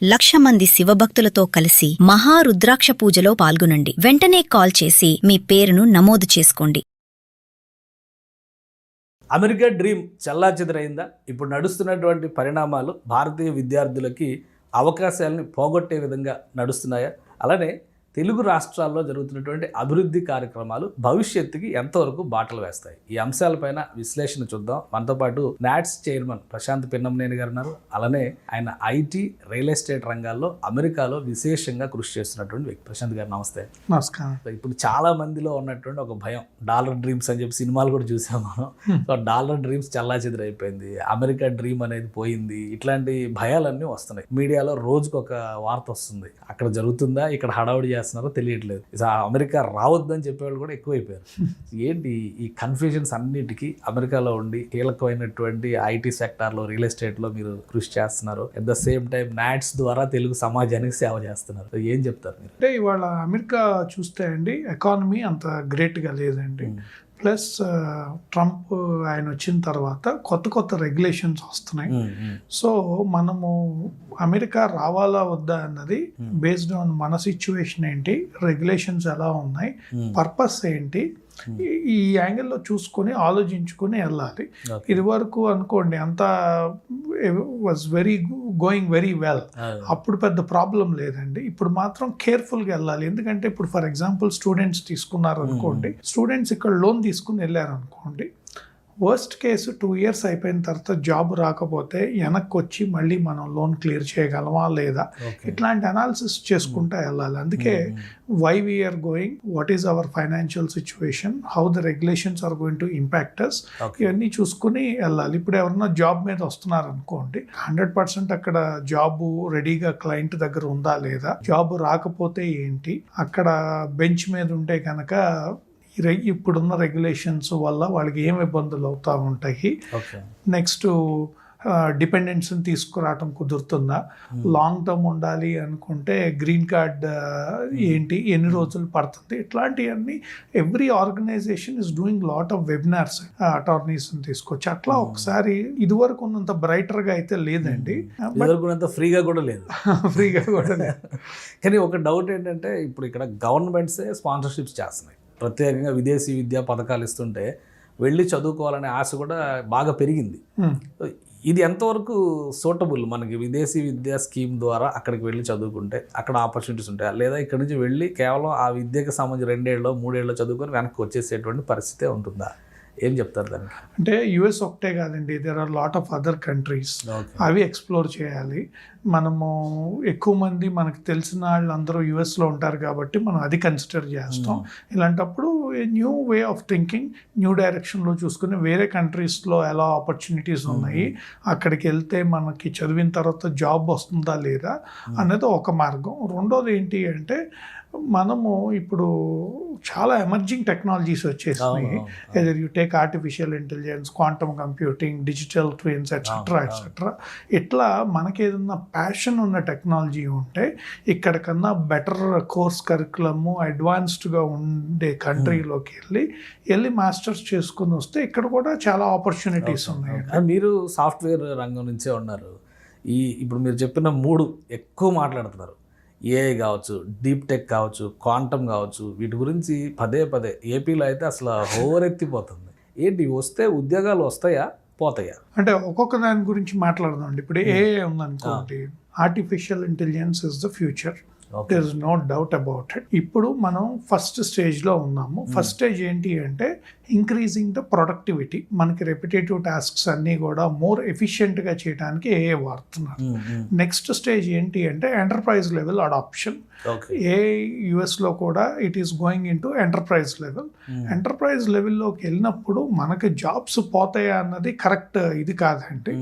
1,00,000 మంది శివభక్తులతో కలిసి మహారుద్రాక్ష పూజలో పాల్గొనండి. వెంటనే కాల్ చేసి మీ పేరును నమోదు చేసుకోండి. అమెరికా డ్రీమ్ చెల్లాచెదరైందా? ఇప్పుడు నడుస్తున్నటువంటి పరిణామాలు భారతీయ విద్యార్థులకి అవకాశాలని పోగొట్టే విధంగా నడుస్తున్నాయా? అలానే తెలుగు రాష్ట్రాల్లో జరుగుతున్నటువంటి అభివృద్ధి కార్యక్రమాలు భవిష్యత్తుకి ఎంతవరకు బాటలు వేస్తాయి? ఈ అంశాలపైన విశ్లేషణ చూద్దాం. మనతో పాటు నాట్స్ చైర్మన్ ప్రశాంత్ పిన్నంనేని గారు ఉన్నారు. అలానే ఆయన ఐటీ, రియల్ ఎస్టేట్ రంగాల్లో అమెరికాలో విశేషంగా కృషి చేస్తున్నటువంటి వ్యక్తి. ప్రశాంత్ గారు నమస్తే. నమస్కారం. ఇప్పుడు చాలా మందిలో ఉన్నటువంటి ఒక భయం, డాలర్ డ్రీమ్స్ అని చెప్పి సినిమాలు కూడా చూసాం మనం. సో డాలర్ డ్రీమ్స్ చెల్లాచెదరైపోయింది, అమెరికా డ్రీమ్ అనేది పోయింది, ఇట్లాంటి భయాలన్నీ వస్తున్నాయి. మీడియాలో రోజుకు ఒక వార్త వస్తుంది, అక్కడ జరుగుతుందా, ఇక్కడ హడావుడి చేస్తున్నారో తెలియట్లేదు. అమెరికా రావద్దని చెప్పేవాళ్ళు కూడా ఎక్కువైపోయారు. ఏంటి ఈ కన్ఫ్యూజన్స్ అన్నిటికీ అమెరికాలో ఉండి కీలకమైనటువంటి ఐటీ సెక్టార్లో, రియల్ ఎస్టేట్లో మీరు కృషి చేస్తున్నారు. At the same time NATS ద్వారా తెలుగు సమాజానికి సేవ చేస్తున్నారు. ఏం చెప్తారు మీరు? అంటే ఇవాళ అమెరికా చూస్తే అండి, ఎకానమీ అంత గ్రేట్గా లేదండి. ప్లస్ ట్రంప్ ఆయన వచ్చిన తర్వాత కొత్త రెగ్యులేషన్స్ వస్తున్నాయి. సో మనము అమెరికా రావాలా వద్దా అన్నది బేస్డ్ ఆన్ మన సిచ్యువేషన్ ఏంటి, రెగ్యులేషన్స్ ఎలా ఉన్నాయి, పర్పస్ ఏంటి, ఈ యాంగిల్లో చూసుకొని ఆలోచించుకొని వెళ్ళాలి. ఇది వరకు అనుకోండి అంతా వాజ్ గోయింగ్ వెరీ వెల్, అప్పుడు పెద్ద ప్రాబ్లం లేదండి. ఇప్పుడు మాత్రం కేర్ఫుల్గా వెళ్ళాలి. ఎందుకంటే ఇప్పుడు ఫర్ ఎగ్జాంపుల్ స్టూడెంట్స్ తీసుకున్నారు అనుకోండి, స్టూడెంట్స్ ఇక్కడ లోన్ తీసుకుని వెళ్ళారు అనుకోండి, వర్స్ట్ కేసు 2 years అయిపోయిన తర్వాత జాబ్ రాకపోతే వెనక్కి వచ్చి మళ్ళీ మనం లోన్ క్లియర్ చేయగలమా లేదా, ఇట్లాంటి అనాలిసిస్ చేసుకుంటూ వెళ్ళాలి. అందుకే why we are going, what is our financial situation, how the regulations are going to impact us, ఇవన్నీ చూసుకుని వెళ్ళాలి. ఇప్పుడు ఎవరన్నా జాబ్ మీద వస్తున్నారు అనుకోండి, 100% అక్కడ జాబ్ రెడీగా క్లయింట్ దగ్గర ఉందా లేదా, జాబ్ రాకపోతే ఏంటి, అక్కడ బెంచ్ మీద ఉంటే కనుక ఇప్పుడున్న రెగ్యులేషన్స్ వల్ల వాళ్ళకి ఏం ఇబ్బందులు అవుతూ ఉంటాయి. నెక్స్ట్ డిపెండెన్స్ని తీసుకురావటం కుదురుతుందా, లాంగ్ టర్మ్ ఉండాలి అనుకుంటే గ్రీన్ కార్డ్ ఏంటి, ఎన్ని రోజులు పడుతుంది, ఇట్లాంటివన్నీ every organisation is doing lot of webinars, అటార్నీస్ని తీసుకొచ్చి అట్లా ఒకసారి ఇదివరకు ఉన్నంత బ్రైటర్గా అయితే లేదండి, ఫ్రీగా కూడా లేదు. ఫ్రీగా కూడా లేదు. కానీ ఒక డౌట్ ఏంటంటే, ఇప్పుడు ఇక్కడ గవర్నమెంట్సే స్పాన్సర్షిప్స్ చేస్తున్నాయి, ప్రత్యేకంగా విదేశీ విద్యా పథకాలు ఇస్తుంటే వెళ్ళి చదువుకోవాలనే ఆశ కూడా బాగా పెరిగింది. ఇది ఎంతవరకు సూటబుల్? మనకి విదేశీ విద్యా స్కీమ్ ద్వారా అక్కడికి వెళ్ళి చదువుకుంటే అక్కడ ఆపర్చునిటీస్ ఉంటాయా, లేదా ఇక్కడ నుంచి వెళ్ళి కేవలం ఆ విద్యకు సంబంధించి 2 ఏళ్ళలో 3 ఏళ్ళలో చదువుకొని వెనక్కి వచ్చేసేటువంటి పరిస్థితే ఉంటుందా? ఏం చెప్తారు దానికి? అంటే యుఎస్ ఒకటే కాదండి, there are lot of other countries, అవి ఎక్స్ప్లోర్ చేయాలి. మనము ఎక్కువ మంది మనకు తెలిసిన వాళ్ళందరూ యుఎస్లో ఉంటారు కాబట్టి మనం అది కన్సిడర్ చేస్తాం. ఇలాంటప్పుడు new way of thinking, new డైరెక్షన్లో చూసుకుని వేరే కంట్రీస్లో ఎలా ఆపర్చునిటీస్ ఉన్నాయి, అక్కడికి వెళ్తే మనకి చదివిన తర్వాత జాబ్ వస్తుందా లేదా అనేది ఒక మార్గం. రెండోది ఏంటి అంటే, మనము ఇప్పుడు చాలా ఎమర్జింగ్ టెక్నాలజీస్ వచ్చేసినాయి. Either you take artificial intelligence, quantum computing, digital twins etcetera. ఇట్లా మనకేదన్నా ప్యాషన్ ఉన్న టెక్నాలజీ ఉంటే ఇక్కడ కన్నా బెటర్ కోర్స్ కరికులము, అడ్వాన్స్డ్గా ఉండే కంట్రీలోకి వెళ్ళి మాస్టర్స్ చేసుకుని వస్తే ఇక్కడ కూడా చాలా ఆపర్చునిటీస్ ఉన్నాయి. మీరు సాఫ్ట్వేర్ రంగం నుంచే ఉన్నారు, ఇప్పుడు మీరు చెప్పిన 3 ఎక్కువ మాట్లాడుతున్నారు. ఏఐ కావచ్చు, డీప్ టెక్ కావచ్చు, క్వాంటమ్ కావచ్చు, వీటి గురించి పదే ఏపీలో అయితే అసలు హోరెత్తిపోతుంది. ఏంటి వస్తే ఉద్యోగాలు వస్తాయా పోతాయా? అంటే ఒక్కొక్క దాని గురించి మాట్లాడదాం అండి. ఇప్పుడు ఏఐ ఉందనుకోండి, artificial intelligence is the future, there is no doubt about it. ఇప్పుడు మనం ఫస్ట్ స్టేజ్లో ఉన్నాము. ఫస్ట్ స్టేజ్ ఏంటి అంటే ఇంక్రీజింగ్ ద ప్రొడక్టివిటీ. మనకి రెపిటేటివ్ టాస్క్స్ అన్నీ కూడా మోర్ ఎఫిషియెంట్గా చేయడానికి ఏఐ వాడుతున్నారు. నెక్స్ట్ స్టేజ్ ఏంటి అంటే ఎంటర్ప్రైజ్ లెవెల్ అడాప్షన్. ఏఐ యుఎస్లో కూడా it is going in to enterprise level. Enterprise లెవెల్లోకి వెళ్ళినప్పుడు మనకి జాబ్స్ పోతాయా అన్నది కరెక్ట్ ఇది కాదండి.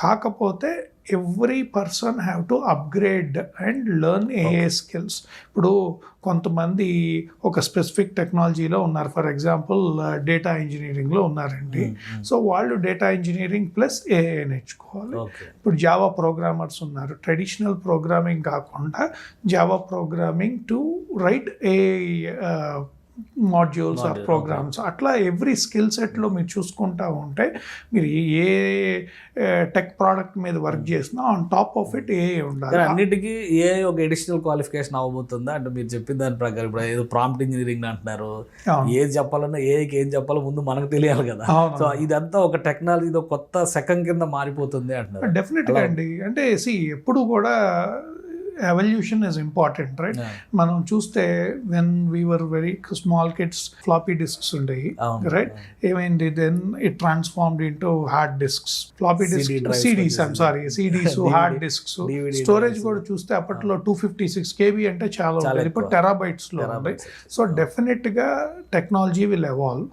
కాకపోతే every person have to upgrade and learn AI skills. ఇప్పుడు కొంతమంది ఒక స్పెసిఫిక్ టెక్నాలజీలో ఉన్నారు, ఫర్ ఎగ్జాంపుల్ డేటా ఇంజనీరింగ్లో ఉన్నారండి. సో వాళ్ళు డేటా ఇంజనీరింగ్ ప్లస్ ఏఐ నేర్చుకోవాలి. ఇప్పుడు జావా ప్రోగ్రామర్స్ ఉన్నారు, ట్రెడిషనల్ ప్రోగ్రామింగ్ కాకుండా Java programming to write AI modules or programs, అట్లా ఎవ్రీ స్కిల్ సెట్లో మీరు చూసుకుంటా ఉంటే మీరు ఏ టెక్ ప్రోడక్ట్ మీద వర్క్ చేసినా ఆన్ టాప్ ఆఫ్ ఇట్ ఏ ఉండాలి. అన్నిటికీ ఏ ఒక ఎడిషనల్ క్వాలిఫికేషన్ అవ్వబోతుందా అంటే మీరు చెప్పిన దాని ప్రకారం ఇప్పుడు ఏదో ప్రాంప్ట్ ఇంజనీరింగ్ అంటున్నారు, ఏది చెప్పాలన్నా ఏకి ఏం చెప్పాలో ముందు మనకు తెలియాలి కదా. సో ఇదంతా ఒక టెక్నాలజీ కొత్త సెకండ్ కింద మారిపోతుంది అంటున్నారు. డెఫినెట్గా అండి. అంటే ఎప్పుడు కూడా ఎవల్యూషన్ ఇస్ ఇంపార్టెంట్, రైట్? మనం చూస్తే when we were very small kids floppy disks ఉండేవి, రైట్? ఏమైంది, then it transformed into hard disks, floppy disk, CDs, I'm sorry, CDs, hard disks. Storage కూడా చూస్తే అప్పట్లో 256 KB అంటే చాలా ఉండేది, ఇప్పుడు టెరాబైట్స్ లో ఉంది. సో డెఫినెట్ గా technology will evolve.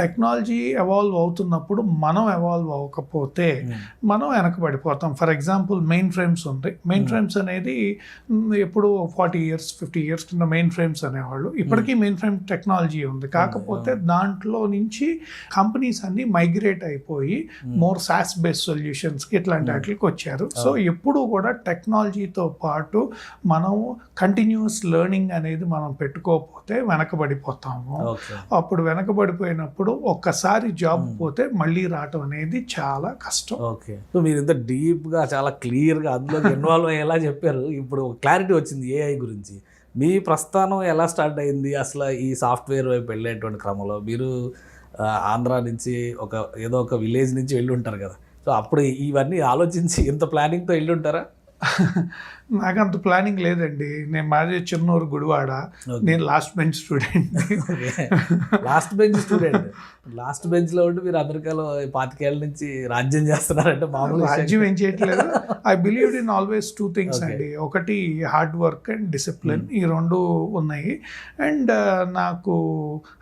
Technology evolve అవుతున్నప్పుడు మనం ఎవాల్వ్ అవ్వకపోతే మనం వెనకబడిపోతాం. ఫర్ ఎగ్జాంపుల్ మెయిన్ ఫ్రేమ్స్ ఉంది. మెయిన్ ఫ్రేమ్స్ అనేది ఎప్పుడు 40 years 50 years కింద మెయిన్ ఫ్రేమ్స్ అనేవాళ్ళు. ఇప్పటికీ మెయిన్ ఫ్రేమ్ టెక్నాలజీ ఉంది, కాకపోతే దాంట్లో నుంచి కంపెనీస్ అన్ని మైగ్రేట్ అయిపోయి మోర్ సాస్ బేస్డ్ సొల్యూషన్స్కి ఇట్లాంటి వాటికి వచ్చారు. సో ఎప్పుడు కూడా టెక్నాలజీతో పాటు మనం కంటిన్యూస్ లెర్నింగ్ అనేది మనం పెట్టుకోకపోతే వెనకబడిపోతాము. అప్పుడు వెనకబడిపోయినప్పుడు ఒక్కసారి జాబ్ పోతే మళ్ళీ రావటం అనేది చాలా కష్టం. ఓకే, సో మీరు ఇంత డీప్గా చాలా క్లియర్గా అందులో ఇన్వాల్వ్ అయ్యేలా చెప్పారు. ఇప్పుడు క్లారిటీ వచ్చింది ఏఐ గురించి. మీ ప్రస్థానం ఎలా స్టార్ట్ అయింది అసలు ఈ సాఫ్ట్వేర్ వైపు వెళ్ళేటువంటి క్రమంలో? మీరు ఆంధ్ర నుంచి ఏదో ఒక విలేజ్ నుంచి వెళ్ళి ఉంటారు కదా, సో అప్పుడు ఇవన్నీ ఆలోచించి ఇంత ప్లానింగ్తో వెళ్ళి ఉంటారా? నాకు అంత ప్లానింగ్ లేదండి. నేను మాది చెన్నూరు, గుడివాడ. నేను last bench student. Last bench లో ఉండి మీరు అమెరికాలో 25 ఏళ్ళ నుంచి రాజ్యం చేస్తున్నారంటే మామూలు రాజ్యం ఏం చేయట్లేదు. I believed in always 2 things అండి. ఒకటి హార్డ్ వర్క్ అండ్ డిసిప్లిన్, ఈ రెండు ఉన్నాయి. అండ్ నాకు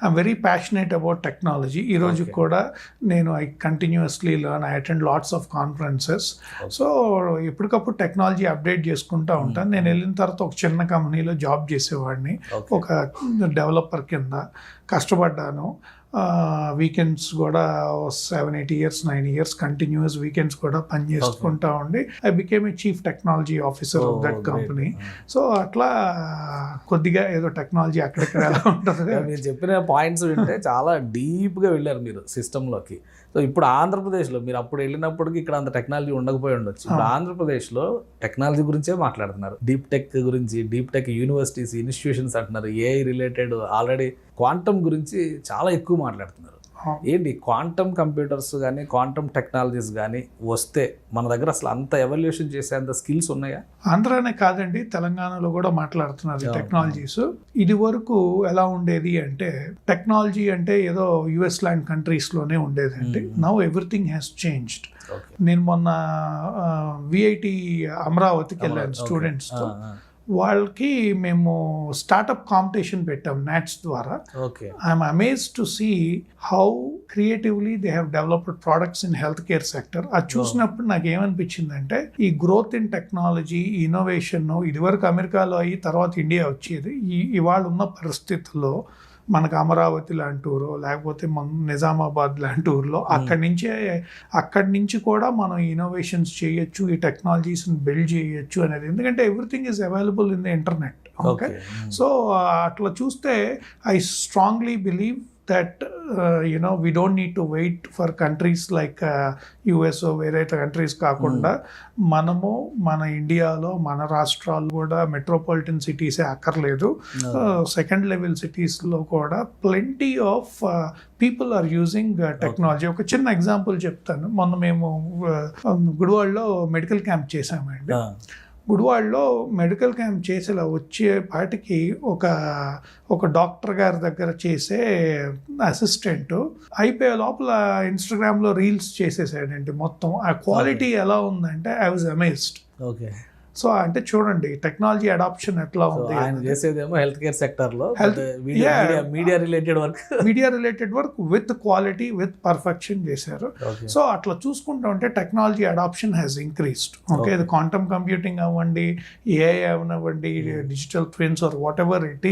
I'm very passionate about technology. ఈరోజు కూడా నేను I continuously learn, I attend lots of conferences. So ఎప్పటికప్పుడు టెక్నాలజీ అప్డేట్ చేసుకుంటూ ఉంటాను. నేను వెళ్ళిన తర్వాత ఒక చిన్న కంపెనీలో జాబ్ చేసేవాడిని, ఒక డెవలపర్ కింద కష్టపడ్డాను. వీకెండ్స్ కూడా 7-8 years 9 years కంటిన్యూస్ వీకెండ్స్ కూడా పని చేసుకుంటా ఉండి I became a chief technology officer of that company. So అట్లా కొద్దిగా ఏదో టెక్నాలజీ అక్కడిక్కడ ఎలా ఉంటుంది. మీరు చెప్పిన పాయింట్స్ వింటే చాలా డీప్గా వెళ్ళారు మీరు సిస్టంలోకి. సో ఇప్పుడు ఆంధ్రప్రదేశ్లో మీరు అప్పుడు వెళ్ళినప్పటికీ ఇక్కడ అంత టెక్నాలజీ ఉండకపోయి ఉండొచ్చు. ఇప్పుడు ఆంధ్రప్రదేశ్లో టెక్నాలజీ గురించే మాట్లాడుతున్నారు. డీప్ టెక్ గురించి, డీప్ టెక్ యూనివర్సిటీస్, ఇన్స్టిట్యూషన్స్ అంటున్నారు. ఏఐ రిలేటెడ్, ఆల్రెడీ క్వాంటమ్ గురించి చాలా ఎక్కువ మాట్లాడుతున్నారు. ఏంటి క్వాంటమ్ కంప్యూటర్స్ కానీ క్వాంటమ్ టెక్నాలజీస్ కానీ వస్తే మన దగ్గర అసలు అంత ఎవల్యూషన్ చేసేంత స్కిల్స్ ఉన్నాయా? ఆంధ్రానే కాదండి, తెలంగాణలో కూడా మాట్లాడుతున్నారు టెక్నాలజీస్. ఇది వరకు ఎలా ఉండేది అంటే టెక్నాలజీ అంటే ఏదో యుఎస్ లాంటి కంట్రీస్లోనే ఉండేదండి. Now everything has changed. నేను మొన్న విఐటి అమరావతికి వెళ్ళాను స్టూడెంట్స్తో. వాళ్ళకి మేము స్టార్టప్ కాంపిటీషన్ పెట్టాం నాట్స్ ద్వారా. I'm amazed to see how creatively they have developed products in health care sector. అది చూసినప్పుడు నాకు ఏమనిపించిందంటే ఈ గ్రోత్ ఇన్ టెక్నాలజీ, ఇన్నోవేషన్ ఇదివరకు అమెరికాలో అయ్యి తర్వాత ఇండియా వచ్చేది. ఇవాళ ఉన్న పరిస్థితుల్లో మనకు అమరావతి లాంటి ఊరు లేకపోతే నిజామాబాద్ లాంటి ఊర్లో అక్కడి నుంచి కూడా మనం ఇన్నోవేషన్స్ చేయొచ్చు, ఈ టెక్నాలజీస్ని బిల్డ్ చేయొచ్చు అనేది. ఎందుకంటే everything is available in the internet. Okay, so అట్లా చూస్తే I strongly believe that we don't need to wait for countries like US వేరే కంట్రీస్ కాకుండా మనము మన ఇండియాలో మన రాష్ట్రాలు కూడా మెట్రోపాలిటన్ సిటీసే అక్కర్లేదు, సెకండ్ లెవెల్ సిటీస్లో కూడా plenty of people are using technology. ఒక చిన్న ఎగ్జాంపుల్ చెప్తాను. మొన్న మేము గుడివాడలో మెడికల్ క్యాంప్ చేసామండి. గుడివాడలో మెడికల్ క్యాంప్ చేసేలా వచ్చేపాటికి ఒక డాక్టర్ గారి దగ్గర చేసే అసిస్టెంట్ అయిపోయే లోపల ఇన్స్టాగ్రామ్లో రీల్స్ చేసేసాడండి మొత్తం. ఆ క్వాలిటీ ఎలా ఉందంటే I was amazed. Okay, so అంటే చూడండి టెక్నాలజీ అడాప్షన్ ఎట్లా ఉంది. ఆయన చేసేదేమో హెల్త్ కేర్ సెక్టర్లో media related work with quality with perfection చేశారు. సో అట్లా చూసుకుంటూ ఉంటే technology adoption has increased. Okay, ఇది క్వాంటమ్ కంప్యూటింగ్ అవ్వండి, ఏఐ అవ్వండి, digital twins or whatever it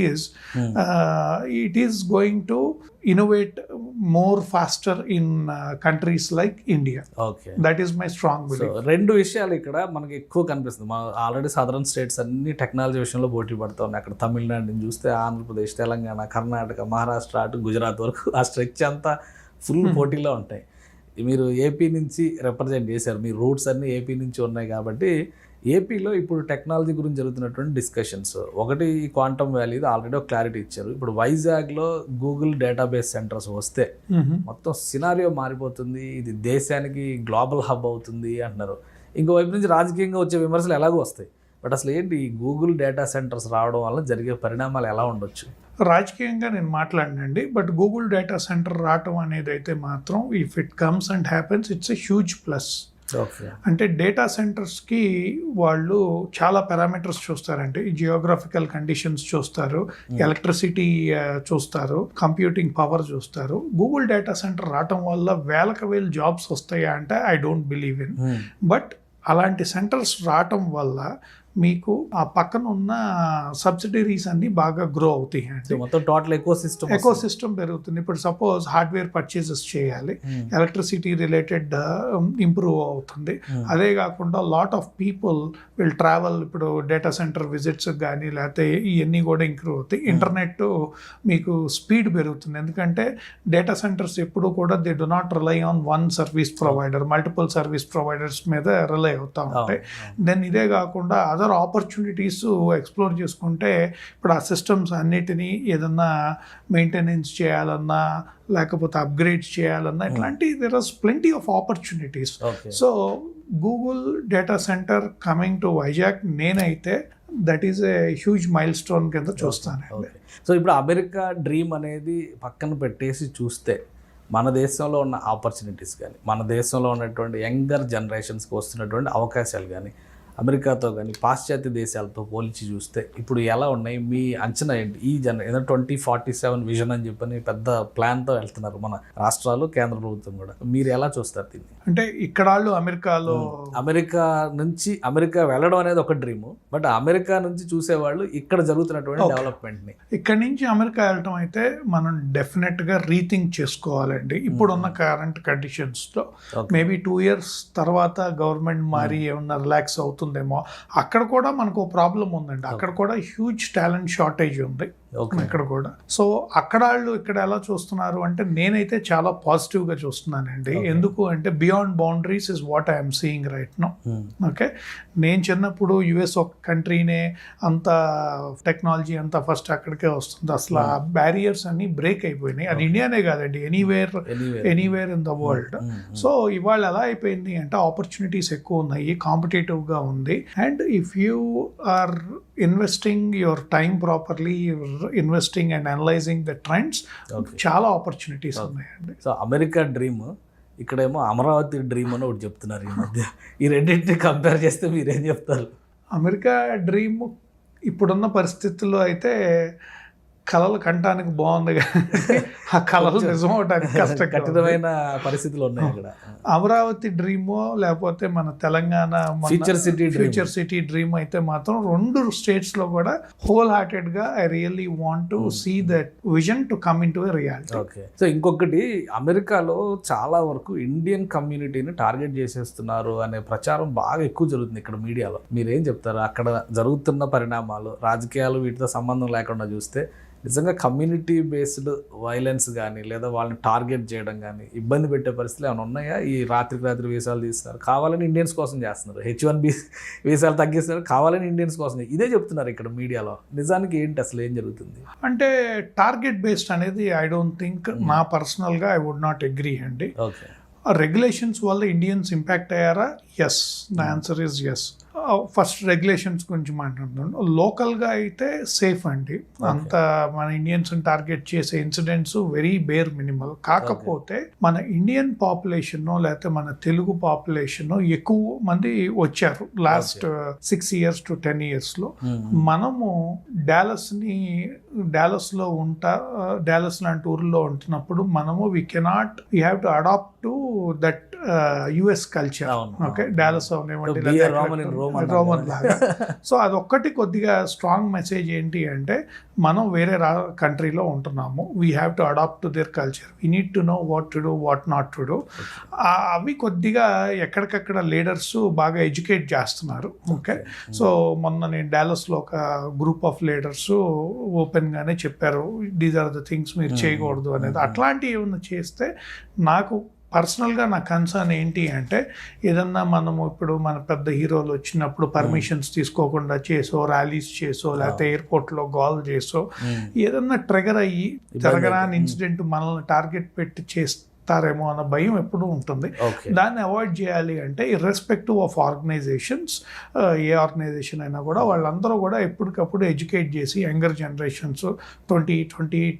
is going to innovate more faster in countries like India. Okay. That is my strong so belief. రెండు విషయాలు ఇక్కడ మనకి ఎక్కువ కనిపిస్తుంది. మన ఆల్రెడీ సదరన్ స్టేట్స్ అన్ని టెక్నాలజీ విషయంలో పోటీ పడుతూ ఉన్నాయి. అక్కడ తమిళనాడుని చూస్తే ఆంధ్రప్రదేశ్, తెలంగాణ, కర్ణాటక, మహారాష్ట్ర అటు గుజరాత్ వరకు ఆ స్ట్రెచ్ అంతా ఫుల్ పోటీలో ఉంటాయి. మీరు ఏపీ నుంచి రిప్రజెంట్ చేశారు, మీ రూట్స్ అన్నీ ఏపీ నుంచి ఉన్నాయి కాబట్టి ఏపీలో ఇప్పుడు టెక్నాలజీ గురించి జరుగుతున్నటువంటి డిస్కషన్స్ ఒకటి క్వాంటమ్ వ్యాలీది ఆల్రెడీ ఒక క్లారిటీ ఇచ్చారు. ఇప్పుడు వైజాగ్లో గూగుల్ డేటాబేస్ సెంటర్స్ వస్తే మొత్తం సినారియో మారిపోతుంది, ఇది దేశానికి గ్లోబల్ హబ్ అవుతుంది అంటున్నారు. ఇంకోవైపు నుంచి రాజకీయంగా వచ్చే విమర్శలు ఎలాగో వస్తాయి. బట్ అసలు ఏంటి ఈ గూగుల్ డేటా సెంటర్స్ రావడం వల్ల జరిగే పరిణామాలు ఎలా ఉండొచ్చు? రాజకీయంగా నేను మాట్లాడినండి, బట్ గూగుల్ డేటా సెంటర్ రావటం అనేది అయితే మాత్రం if it comes and happens it's a huge plus. అంటే డేటా సెంటర్స్కి వాళ్ళు చాలా పారామీటర్స్ చూస్తారంటే జియోగ్రఫికల్ కండిషన్స్ చూస్తారు, ఎలక్ట్రిసిటీ చూస్తారు, కంప్యూటింగ్ పవర్ చూస్తారు. గూగుల్ డేటా సెంటర్ రావటం వల్ల వేలకు వేలు జాబ్స్ వస్తాయా అంటే I don't believe in. But అలాంటి సెంటర్స్ రావటం వల్ల మీకు ఆ పక్కన ఉన్న సబ్సిడరీస్ అన్ని బాగా గ్రో అవుతాయి అండి. మొత్తం టోటల్ ఎకో సిస్టమ్ పెరుగుతుంది. ఇప్పుడు సపోజ్ హార్డ్వేర్ పర్చేసెస్ చేయాలి, ఎలక్ట్రిసిటీ రిలేటెడ్ ఇంప్రూవ్ అవుతుంది. అదే కాకుండా lot of people will travel. ఇప్పుడు డేటా సెంటర్ విజిట్స్ కానీ లేకపోతే ఇవన్నీ కూడా ఇంప్రూవ్ అవుతాయి. ఇంటర్నెట్ మీకు స్పీడ్ పెరుగుతుంది, ఎందుకంటే డేటా సెంటర్స్ ఎప్పుడు కూడా they do not rely on one service provider, multiple service providers మీద రిలై అవుతూ ఉంటాయి. దెన్ ఇదే కాకుండా అదర్ ఆపర్చునిటీస్ ఎక్స్ప్లోర్ చేసుకుంటే ఇప్పుడు ఆ సిస్టమ్స్ అన్నిటినీ ఏదన్నా మెయింటెనెన్స్ చేయాలన్నా లేకపోతే అప్గ్రేడ్ చేయాలన్నా ఇట్లాంటి there are plenty of opportunities. So Google data centre coming to Vizag నేనైతే that is a huge milestone కింద చూస్తానండి. సో ఇప్పుడు అమెరికా డ్రీమ్ అనేది పక్కన పెట్టేసి చూస్తే మన దేశంలో ఉన్న ఆపర్చునిటీస్ కానీ, మన దేశంలో ఉన్నటువంటి యంగర్ జనరేషన్స్కి వస్తున్నటువంటి అవకాశాలు కానీ అమెరికాతో కానీ పాశ్చాత్య దేశాలతో పోల్చి చూస్తే ఇప్పుడు ఎలా ఉన్నాయి? మీ అంచనా ఏంటి? ఈ ఏదో 2047 విజన్ అని చెప్పని పెద్ద ప్లాన్తో వెళ్తున్నారు మన రాష్ట్రాలు, కేంద్ర ప్రభుత్వం కూడా. మీరు ఎలా చూస్తారు దీన్ని? అంటే ఇక్కడ వాళ్ళు అమెరికా వెళ్ళడం అనేది ఒక డ్రీమ్, బట్ అమెరికా నుంచి చూసేవాళ్ళు ఇక్కడ జరుగుతున్నటువంటి డెవలప్మెంట్ని. ఇక్కడ నుంచి అమెరికా వెళ్ళటం అయితే మనం డెఫినెట్గా రీథింక్ చేసుకోవాలండి. ఇప్పుడున్న కరెంట్ కండిషన్స్లో మేబీ 2 years తర్వాత గవర్నమెంట్ మారి ఏమన్నా రిలాక్స్ అవుతుంది ఏమో. అక్కడ కూడా మనకు ప్రాబ్లం ఉందండి, అక్కడ కూడా హ్యూజ్ టాలెంట్ షార్టేజ్ ఉంది ఇక్కడ కూడా. సో అక్కడ వాళ్ళు ఇక్కడ ఎలా చూస్తున్నారు అంటే నేనైతే చాలా పాజిటివ్గా చూస్తున్నానండి. ఎందుకు అంటే beyond boundaries is what I'm seeing right now. Okay, నేను చిన్నప్పుడు యుఎస్ ఒక కంట్రీనే అంత టెక్నాలజీ అంతా ఫస్ట్ అక్కడికే వస్తుంది, అసలు ఆ బ్యారియర్స్ అన్ని బ్రేక్ అయిపోయినాయి. అది ఇండియానే కాదండి, anywhere in the world. So ఇవాళ ఎలా అయిపోయింది అంటే ఆపర్చునిటీస్ ఎక్కువ ఉన్నాయి, కాంపిటేటివ్గా ఉంది. And if you are investing your time properly, investing and analysing the trends, చాలా ఆపర్చునిటీస్ ఉన్నాయండి. సో అమెరికా డ్రీమ్, ఇక్కడేమో అమరావతి డ్రీమ్ అని ఒకటి చెప్తున్నారు ఈ మధ్య. ఈ రెండింటిని కంపేర్ చేస్తే మీరేం చెప్తారు? అమెరికా డ్రీమ్ ఇప్పుడున్న పరిస్థితుల్లో అయితే కళలు కంటానికి బాగుంది కానీ ఆ కళలు నిజం అవడానికి కష్టం, కఠినమైన పరిస్థితులు ఉన్నాయి అక్కడ. అమరావతి డ్రీమో లేకపోతే మన తెలంగాణ ఫ్యూచర్ సిటీ డ్రీమ్ అయితే మాత్రం 2 స్టేట్స్లో కూడా హోల్ హార్టెడ్గా I really want to see that vision to come in to a reality. Okay, so ఇంకొకటి అమెరికాలో చాలా వరకు ఇండియన్ కమ్యూనిటీని టార్గెట్ చేసేస్తున్నారు అనే ప్రచారం బాగా ఎక్కువ జరుగుతుంది ఇక్కడ మీడియాలో. మీరేం చెప్తారు? అక్కడ జరుగుతున్న పరిణామాలు, రాజకీయాలు వీటితో సంబంధం లేకుండా చూస్తే నిజంగా కమ్యూనిటీ బేస్డ్ వైలెన్స్ కానీ లేదా వాళ్ళని టార్గెట్ చేయడం కానీ ఇబ్బంది పెట్టే పరిస్థితులు ఏమైనా ఉన్నాయా? ఈ రాత్రి వీసాలు తీస్తున్నారు, కావాలని ఇండియన్స్ కోసం చేస్తున్నారు, H1B వీసాలు తగ్గిస్తున్నారు, కావాలని ఇండియన్స్ కోసం, ఇదే చెప్తున్నారు ఇక్కడ మీడియాలో. నిజానికి ఏంటి అసలు ఏం జరుగుతుంది? అంటే టార్గెట్ బేస్డ్ అనేది ఐ డోంట్ థింక్, నా పర్సనల్గా ఐ వుడ్ నాట్ అగ్రీ అండి. ఓకే, రెగ్యులేషన్స్ వల్ల ఇండియన్స్ ఇంపాక్ట్ అయ్యారా? Yes, the answer is yes. First regulations గురించి మాట్లాడుతున్నాం. లోకల్గా అయితే సేఫ్ అండి, అంత మన ఇండియన్స్ని టార్గెట్ చేసే ఇన్సిడెంట్స్ వెరీ బేర్ మినిమల్. కాకపోతే మన ఇండియన్ పాపులేషన్ లేకపోతే మన తెలుగు పాపులేషన్ ఎక్కువ మంది వచ్చారు లాస్ట్ 6 years to 10 years లో. మనము డాలస్ లాంటి ఊర్లో ఉంటున్నప్పుడు మనము we have to adapt to that US culture. అవును, ఓకే, డాలస్ అవనివ్వండి, Be a Roman in Rome అన్నారు రోమన్ కదా. లాగా. సో అదొక్కటి కొద్దిగా స్ట్రాంగ్ మెసేజ్ ఏంటి అంటే మనం వేరే కంట్రీలో ఉంటున్నాము, we have to adapt to their culture, we need to know what to do what not to do. అవి కొద్దిగా ఎక్కడికక్కడ లీడర్స్ బాగా ఎడ్యుకేట్ చేస్తున్నారు. ఓకే, సో మొన్న నేను డాలస్లో ఒక గ్రూప్ ఆఫ్ లీడర్స్ ఓపెన్గానే చెప్పారు, దీస్ ఆర్ ద థింగ్స్ మీరు చేయకూడదు అనేది. అట్లాంటివి ఏమన్నా చేస్తే నాకు పర్సనల్గా నా కన్సర్న్ ఏంటి అంటే, ఏదన్నా మనము ఇప్పుడు మన పెద్ద హీరోలు వచ్చినప్పుడు పర్మిషన్స్ తీసుకోకుండా చేసో, ర్యాలీస్ చేసో, లేకపోతే ఎయిర్పోర్ట్లో గోల్ చేసో, ఏదన్నా ట్రిగర్ అయ్యి జరగరాని ఇన్సిడెంట్ మనల్ని టార్గెట్ పెట్టి చేస్తారేమో అన్న భయం ఎప్పుడూ ఉంటుంది. దాన్ని అవాయిడ్ చేయాలి అంటే ఇర్రెస్పెక్టివ్ ఆఫ్ ఆర్గనైజేషన్స్, ఏ ఆర్గనైజేషన్ అయినా కూడా వాళ్ళందరూ కూడా ఎప్పటికప్పుడు ఎడ్యుకేట్ చేసి యంగర్ జనరేషన్స్ 20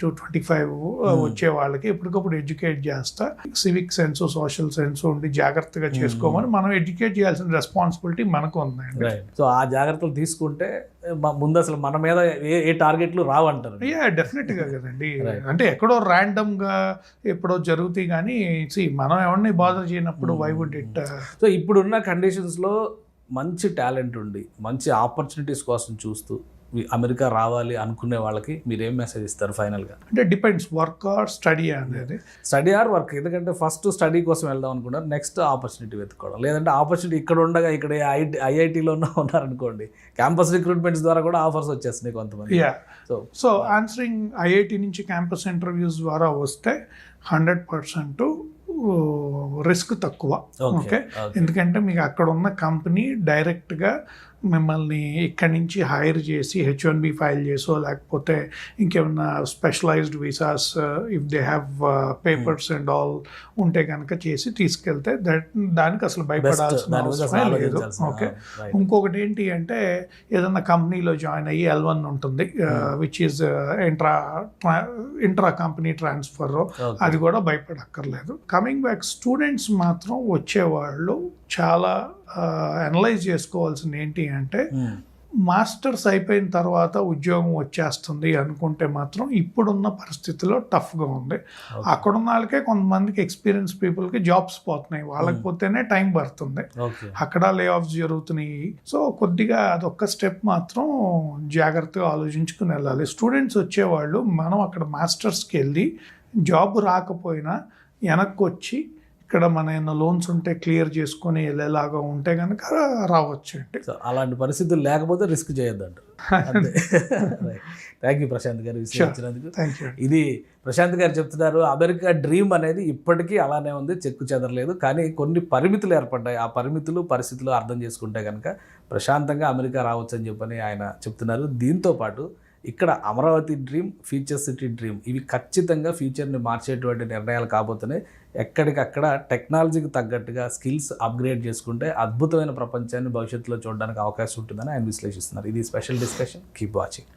to 25 వచ్చే వాళ్ళకి ఎప్పటికప్పుడు ఎడ్యుకేట్ చేస్తా, సివిక్ సెన్స్ సోషల్ సెన్స్ ఉండి జాగ్రత్తగా చేసుకోమని మనం ఎడ్యుకేట్ చేయాల్సిన రెస్పాన్సిబిలిటీ మనకు ఉందండి. సో ఆ జాగ్రత్తలు తీసుకుంటే ముందు అసలు మన మీద ఏ టార్గెట్లు రావంటారు. డెఫినెట్గా కదండి. అంటే ఎక్కడో ర్యాండమ్ గా ఎప్పుడో జరుగుతాయి కానీ మనం ఎవరిని బాధ చేయనప్పుడు వై వుడ్ ఇట్. సో ఇప్పుడున్న కండిషన్స్లో మంచి టాలెంట్ ఉండి మంచి ఆపర్చునిటీస్ కోసం చూస్తూ అమెరికా రావాలి అనుకునే వాళ్ళకి మీరు ఏం మెసేజ్ ఇస్తారు ఫైనల్గా? అంటే డిపెండ్స్, వర్క్ ఆర్ స్టడీ అనేది. Study or work. ఎందుకంటే ఫస్ట్ స్టడీ కోసం వెళ్దాం అనుకున్నారు, నెక్స్ట్ ఆపర్చునిటీ వెతుక్కోవడం. లేదంటే ఆపర్చునిటీ ఇక్కడ ఉండగా ఇక్కడ ఐఐటీలో ఉన్నారనుకోండి, క్యాంపస్ రిక్రూట్మెంట్స్ ద్వారా కూడా ఆఫర్స్ వచ్చేస్తున్నాయి కొంతమంది. సో ఆన్సరింగ్ ఐఐటి నుంచి క్యాంపస్ ఇంటర్వ్యూస్ ద్వారా వస్తే 100% రిస్క్ తక్కువ. ఓకే, ఎందుకంటే మీకు అక్కడ ఉన్న కంపెనీ డైరెక్ట్గా మిమ్మల్ని ఇక్కడి నుంచి హైర్ చేసి H1B ఫైల్ చేసో, లేకపోతే ఇంకేమన్నా specialised visas if they have papers and all ఉంటే కనుక చేసి తీసుకెళ్తే దానికి అసలు భయపడాల్సిన అవసరమే లేదు. ఓకే, ఇంకొకటి ఏంటి అంటే ఏదన్నా కంపెనీలో జాయిన్ అయ్యి L1 ఉంటుంది, which is intra company transfer, అది కూడా భయపడక్కర్లేదు. కమింగ్ బ్యాక్, స్టూడెంట్స్ మాత్రం వచ్చేవాళ్ళు చాలా అనలైజ్ చేసుకోవాల్సింది ఏంటి అంటే, మాస్టర్స్ అయిపోయిన తర్వాత ఉద్యోగం వచ్చేస్తుంది అనుకుంటే మాత్రం ఇప్పుడున్న పరిస్థితిలో టఫ్గా ఉంది. అక్కడున్న వాళ్ళకే కొంతమందికి ఎక్స్పీరియన్స్ పీపుల్కి జాబ్స్ పోతున్నాయి, వాళ్ళకి పోతేనే టైం పడుతుంది, అక్కడ లే ఆఫ్స్ జరుగుతున్నాయి. సో కొద్దిగా అదొక్క స్టెప్ మాత్రం జాగ్రత్తగా ఆలోచించుకుని వెళ్ళాలి. స్టూడెంట్స్ వచ్చేవాళ్ళు మనం అక్కడ మాస్టర్స్కి వెళ్ళి జాబ్ రాకపోయినా వెనక్కి వచ్చి ఇక్కడ మన ఏమైనా లోన్స్ ఉంటే క్లియర్ చేసుకొని వెళ్ళేలాగా ఉంటే కనుక రావచ్చు అండి. అలాంటి పరిస్థితులు లేకపోతే రిస్క్ చేయొద్దంట. థ్యాంక్ యూ ప్రశాంత్ గారు విశ్లేషించినందుకు. ఇది ప్రశాంత్ గారు చెప్తున్నారు, అమెరికా డ్రీమ్ అనేది ఇప్పటికీ అలానే ఉంది, చెక్కు చెదరలేదు. కానీ కొన్ని పరిమితులు ఏర్పడ్డాయి, ఆ పరిమితులు పరిస్థితులు అర్థం చేసుకుంటే కనుక ప్రశాంతంగా అమెరికా రావచ్చు అని చెప్పని ఆయన చెప్తున్నారు. దీంతోపాటు ఇక్కడ Amaravati dream, future city dream, ఇవి ఖచ్చితంగా ఫ్యూచర్ని మార్చేటువంటి నిర్ణయాలు కాబోతున్నాయి. ఎక్కడికక్కడ టెక్నాలజీకి తగ్గట్టుగా స్కిల్స్ అప్గ్రేడ్ చేసుకుంటే అద్భుతమైన ప్రపంచాన్ని భవిష్యత్తులో చూడడానికి అవకాశం ఉంటుందని ఆయన విశ్లేషిస్తున్నారు. ఇది స్పెషల్ డిస్కషన్. Keep watching.